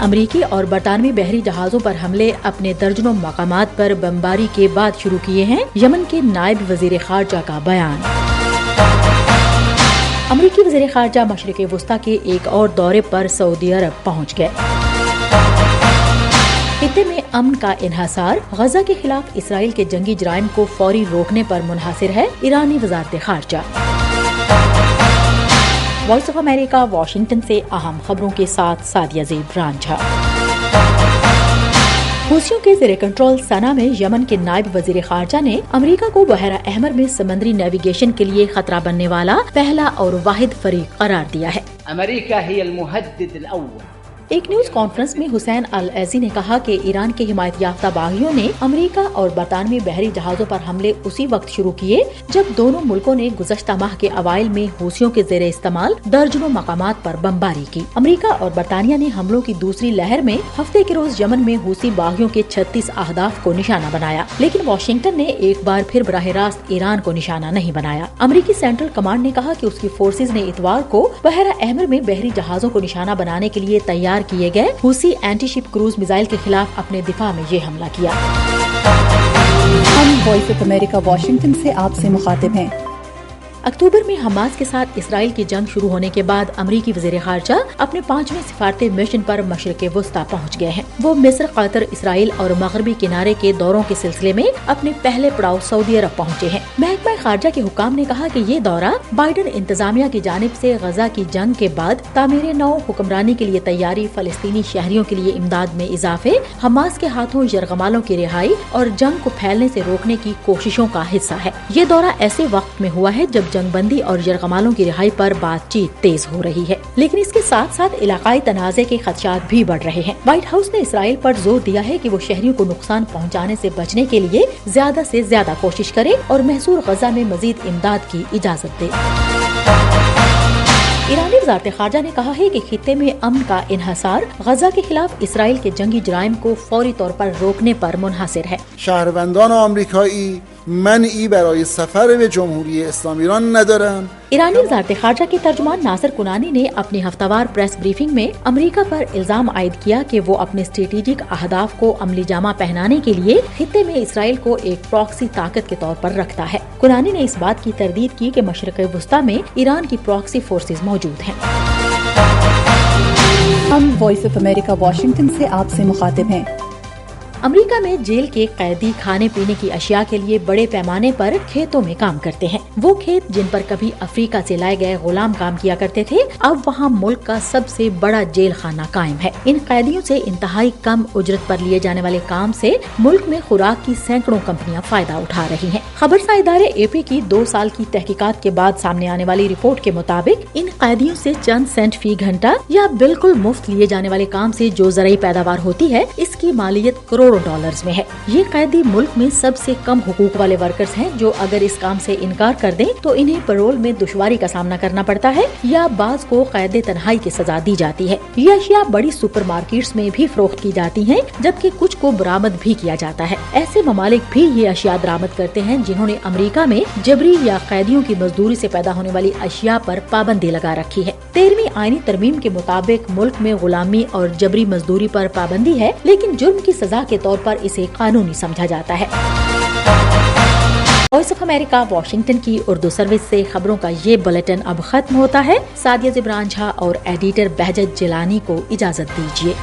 امریکی اور برطانوی بحری جہازوں پر حملے اپنے درجنوں مقامات پر بمباری کے بعد شروع کیے ہیں، یمن کے نائب وزیر خارجہ کا بیان۔ امریکی وزیر خارجہ مشرق وسطی کے ایک اور دورے پر سعودی عرب پہنچ گئے۔ خطے میں امن کا انحصار غزہ کے خلاف اسرائیل کے جنگی جرائم کو فوری روکنے پر منحصر ہے، ایرانی وزارت خارجہ۔ وائس آف امریکہ واشنگٹن سے اہم خبروں کے ساتھ سعدیہ زیب رانجھا۔ حوثیوں کے زیر کنٹرول صنعا میں یمن کے نائب وزیر خارجہ نے امریکہ کو بحیرہ احمر میں سمندری نیویگیشن کے لیے خطرہ بننے والا پہلا اور واحد فریق قرار دیا ہے۔ امریکہ ہی المہدد الاول۔ ایک نیوز کانفرنس میں حسین العزی نے کہا کہ ایران کے حمایت یافتہ باغیوں نے امریکہ اور برطانوی بحری جہازوں پر حملے اسی وقت شروع کیے جب دونوں ملکوں نے گزشتہ ماہ کے اوائل میں حوثیوں کے زیر استعمال درجنوں مقامات پر بمباری کی۔ امریکہ اور برطانیہ نے حملوں کی دوسری لہر میں ہفتے کے روز یمن میں حوثی باغیوں کے 36 اہداف کو نشانہ بنایا، لیکن واشنگٹن نے ایک بار پھر براہ راست ایران کو نشانہ نہیں بنایا۔ امریکی سینٹرل کمانڈ نے کہا کہ اس کی فورسز نے اتوار کو بحیرہ احمر میں بحری جہازوں کو نشانہ بنانے کے لیے تیار کیے گئے حوثی اینٹی شپ کروز میزائل کے خلاف اپنے دفاع میں یہ حملہ کیا۔ ہم وائس آف امریکہ واشنگٹن سے آپ سے مخاطب ہیں۔ اکتوبر میں حماس کے ساتھ اسرائیل کی جنگ شروع ہونے کے بعد امریکی وزیر خارجہ اپنے 5ویں سفارتی مشن پر مشرق وسطی پہنچ گئے ہیں۔ وہ مصر، قطر، اسرائیل اور مغربی کنارے کے دوروں کے سلسلے میں اپنے پہلے پڑاؤ سعودی عرب پہنچے ہیں۔ محکمہ خارجہ کے حکام نے کہا کہ یہ دورہ بائیڈن انتظامیہ کی جانب سے غزہ کی جنگ کے بعد تعمیر نو، حکمرانی کے لیے تیاری، فلسطینی شہریوں کے لیے امداد میں اضافے، حماس کے ہاتھوں یرغمالوں کی رہائی اور جنگ کو پھیلنے سے روکنے کی کوششوں کا حصہ ہے۔ یہ دورہ ایسے وقت میں ہوا ہے جب جنگ بندی اور یرغمالوں کی رہائی پر بات چیت تیز ہو رہی ہے، لیکن اس کے ساتھ ساتھ علاقائی تنازع کے خدشات بھی بڑھ رہے ہیں۔ وائٹ ہاؤس نے اسرائیل پر زور دیا ہے کہ وہ شہریوں کو نقصان پہنچانے سے بچنے کے لیے زیادہ سے زیادہ کوشش کرے اور محصور غزہ میں مزید امداد کی اجازت دے۔ ایرانی وزارت خارجہ نے کہا ہے کہ خطے میں امن کا انحصار غزہ کے خلاف اسرائیل کے جنگی جرائم کو فوری طور پر روکنے پر منحصر ہے۔ شهروندان آمریکایی منعی برای سفر به جمهوری اسلامی ایران ندارند۔ ایرانی وزارت خارجہ کے ترجمان ناصر کنانی نے اپنی ہفتہ وار پریس بریفنگ میں امریکہ پر الزام عائد کیا کہ وہ اپنے اسٹریٹجک اہداف کو عملی جامہ پہنانے کے لیے خطے میں اسرائیل کو ایک پراکسی طاقت کے طور پر رکھتا ہے۔ کنانی نے اس بات کی تردید کی کہ مشرق وسطی میں ایران کی پراکسی فورسز موجود ہیں۔ ہم وائس آف امریکہ واشنگٹن سے آپ سے مخاطب ہیں۔ امریکہ میں جیل کے قیدی کھانے پینے کی اشیاء کے لیے بڑے پیمانے پر کھیتوں میں کام کرتے ہیں۔ وہ کھیت جن پر کبھی افریقہ سے لائے گئے غلام کام کیا کرتے تھے، اب وہاں ملک کا سب سے بڑا جیل خانہ قائم ہے۔ ان قیدیوں سے انتہائی کم اجرت پر لیے جانے والے کام سے ملک میں خوراک کی سینکڑوں کمپنیاں فائدہ اٹھا رہی ہیں۔ خبرساں ادارے اے پی کی 2 سال کی تحقیقات کے بعد سامنے آنے والی رپورٹ کے مطابق ان قیدیوں سے چند سینٹ فی گھنٹہ یا بالکل مفت لیے جانے والے کام سے جو زرعی پیداوار ہوتی ہے، اس کی مالیت کروڑوں ڈالرز میں ہے۔ یہ قیدی ملک میں سب سے کم حقوق والے ورکرز ہیں جو اگر اس کام سے انکار کر دیں تو انہیں پیرول میں دشواری کا سامنا کرنا پڑتا ہے یا بعض کو قید تنہائی کی سزا دی جاتی ہے۔ یہ اشیاء بڑی سپر مارکیٹس میں بھی فروخت کی جاتی ہیں جبکہ کچھ کو برآمد بھی کیا جاتا ہے۔ ایسے ممالک بھی یہ اشیاء درآمد کرتے ہیں جنہوں نے امریکہ میں جبری یا قیدیوں کی مزدوری سے پیدا ہونے والی اشیاء پر پابندی لگا رکھی ہے۔ 13ویں آئینی ترمیم کے مطابق ملک میں غلامی اور جبری مزدوری پر پابندی ہے، لیکن جرم کی سزا کے طور پر اسے قانونی سمجھا جاتا ہے۔ وائس آف امریکہ واشنگٹن کی اردو سروس سے خبروں کا یہ بلیٹن اب ختم ہوتا ہے۔ سعدیہ زیب رانجھا اور ایڈیٹر بہجت جیلانی کو اجازت دیجیے۔